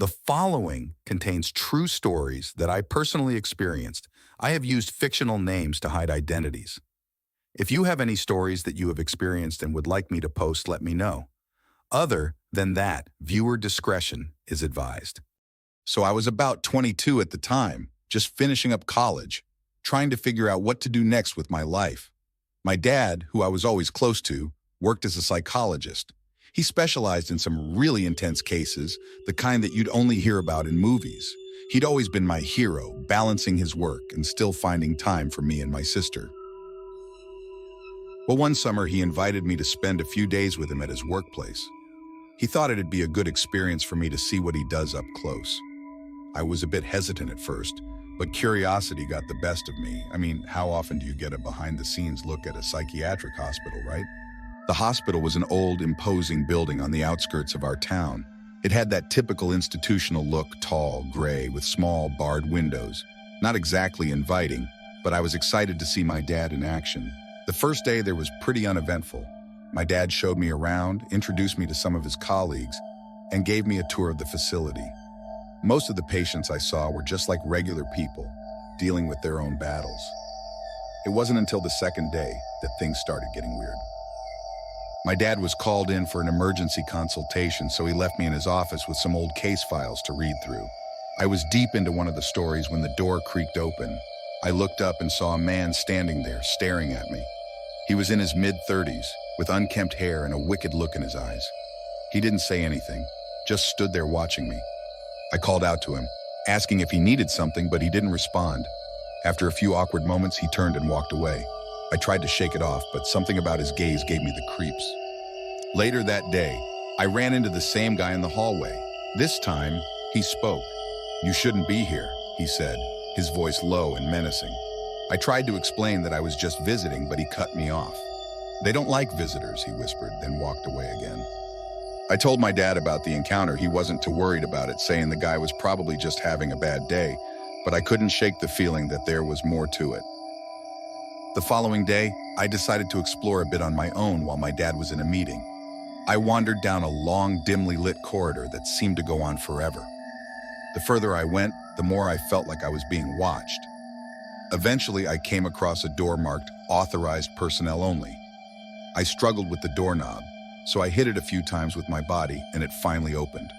The following contains true stories that I personally experienced. I have used fictional names to hide identities. If you have any stories that you have experienced and would like me to post, let me know. Other than that, viewer discretion is advised. So I was about 22 at the time, just finishing up college, trying to figure out what to do next with my life. My dad, who I was always close to, worked as a psychologist. He specialized in some really intense cases, the kind that you'd only hear about in movies. He'd always been my hero, balancing his work and still finding time for me and my sister. Well, one summer he invited me to spend a few days with him at his workplace. He thought it'd be a good experience for me to see what he does up close. I was a bit hesitant at first, but curiosity got the best of me. I mean, how often do you get a behind-the-scenes look at a psychiatric hospital, right? The hospital was an old, imposing building on the outskirts of our town. It had that typical institutional look, tall, gray, with small, barred windows. Not exactly inviting, but I was excited to see my dad in action. The first day there was pretty uneventful. My dad showed me around, introduced me to some of his colleagues, and gave me a tour of the facility. Most of the patients I saw were just like regular people, dealing with their own battles. It wasn't until the second day that things started getting weird. My dad was called in for an emergency consultation, so he left me in his office with some old case files to read through. I was deep into one of the stories when the door creaked open. I looked up and saw a man standing there, staring at me. He was in his mid-30s, with unkempt hair and a wicked look in his eyes. He didn't say anything, just stood there watching me. I called out to him, asking if he needed something, but he didn't respond. After a few awkward moments, he turned and walked away. I tried to shake it off, but something about his gaze gave me the creeps. Later that day, I ran into the same guy in the hallway. This time, he spoke. "You shouldn't be here," he said, his voice low and menacing. I tried to explain that I was just visiting, but he cut me off. "They don't like visitors," he whispered, then walked away again. I told my dad about the encounter. He wasn't too worried about it, saying the guy was probably just having a bad day, but I couldn't shake the feeling that there was more to it. The following day, I decided to explore a bit on my own while my dad was in a meeting. I wandered down a long, dimly lit corridor that seemed to go on forever. The further I went, the more I felt like I was being watched. Eventually, I came across a door marked "Authorized Personnel Only." I struggled with the doorknob, so I hit it a few times with my body, and it finally opened.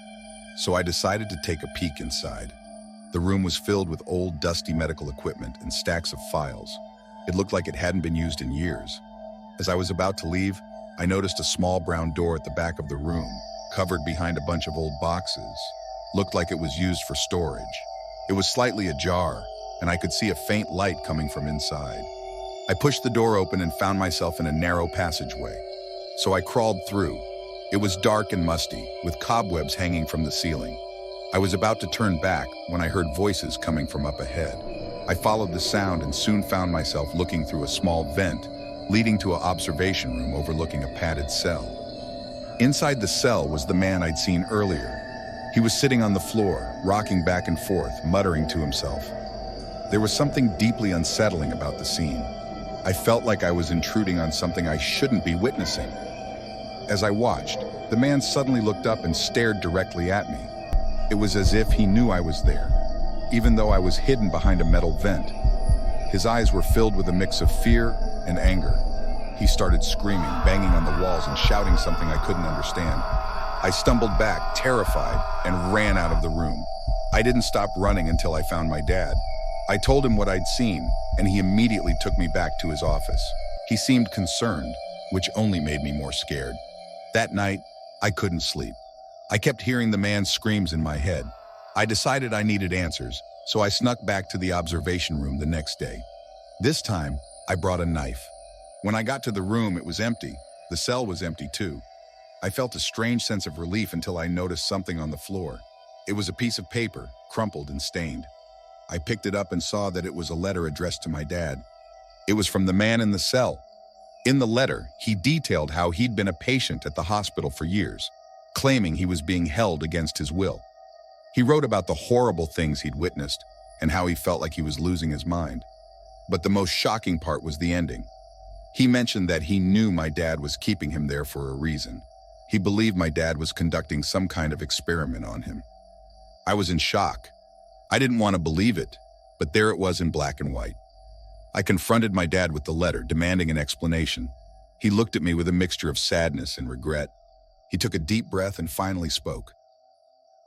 So I decided to take a peek inside. The room was filled with old, dusty medical equipment and stacks of files. It looked like it hadn't been used in years. As I was about to leave, I noticed a small brown door at the back of the room, covered behind a bunch of old boxes. Looked like it was used for storage. It was slightly ajar, and I could see a faint light coming from inside. I pushed the door open and found myself in a narrow passageway. So I crawled through. It was dark and musty, with cobwebs hanging from the ceiling. I was about to turn back when I heard voices coming from up ahead. I followed the sound and soon found myself looking through a small vent, leading to an observation room overlooking a padded cell. Inside the cell was the man I'd seen earlier. He was sitting on the floor, rocking back and forth, muttering to himself. There was something deeply unsettling about the scene. I felt like I was intruding on something I shouldn't be witnessing. As I watched, the man suddenly looked up and stared directly at me. It was as if he knew I was there, even though I was hidden behind a metal vent. His eyes were filled with a mix of fear and anger. He started screaming, banging on the walls and shouting something I couldn't understand. I stumbled back, terrified, and ran out of the room. I didn't stop running until I found my dad. I told him what I'd seen, and he immediately took me back to his office. He seemed concerned, which only made me more scared. That night, I couldn't sleep. I kept hearing the man's screams in my head. I decided I needed answers, so I snuck back to the observation room the next day. This time, I brought a knife. When I got to the room, it was empty. The cell was empty too. I felt a strange sense of relief until I noticed something on the floor. It was a piece of paper, crumpled and stained. I picked it up and saw that it was a letter addressed to my dad. It was from the man in the cell. In the letter, he detailed how he'd been a patient at the hospital for years, claiming he was being held against his will. He wrote about the horrible things he'd witnessed and how he felt like he was losing his mind. But the most shocking part was the ending. He mentioned that he knew my dad was keeping him there for a reason. He believed my dad was conducting some kind of experiment on him. I was in shock. I didn't want to believe it, but there it was in black and white. I confronted my dad with the letter, demanding an explanation. He looked at me with a mixture of sadness and regret. He took a deep breath and finally spoke.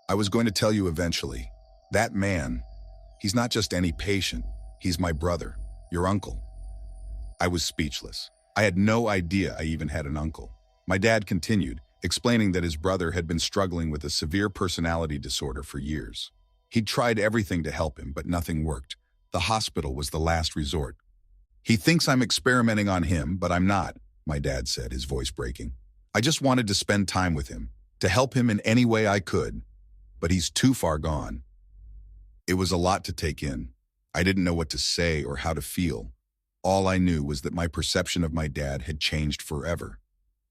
I was going to tell you eventually. That man, he's not just any patient. He's my brother, your uncle. I was speechless. I had no idea I even had an uncle. My dad continued, explaining that his brother had been struggling with a severe personality disorder for years. He'd tried everything to help him, but nothing worked. The hospital was the last resort. He thinks I'm experimenting on him, but I'm not, my dad said, his voice breaking. I just wanted to spend time with him, to help him in any way I could, but he's too far gone. It was a lot to take in. I didn't know what to say or how to feel. All I knew was that my perception of my dad had changed forever.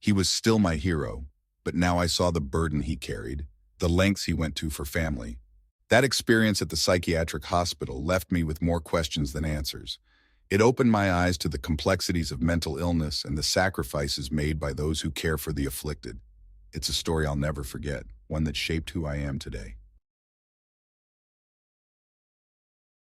He was still my hero, but now I saw the burden he carried, the lengths he went to for family. That experience at the psychiatric hospital left me with more questions than answers. It opened my eyes to the complexities of mental illness and the sacrifices made by those who care for the afflicted. It's a story I'll never forget, one that shaped who I am today.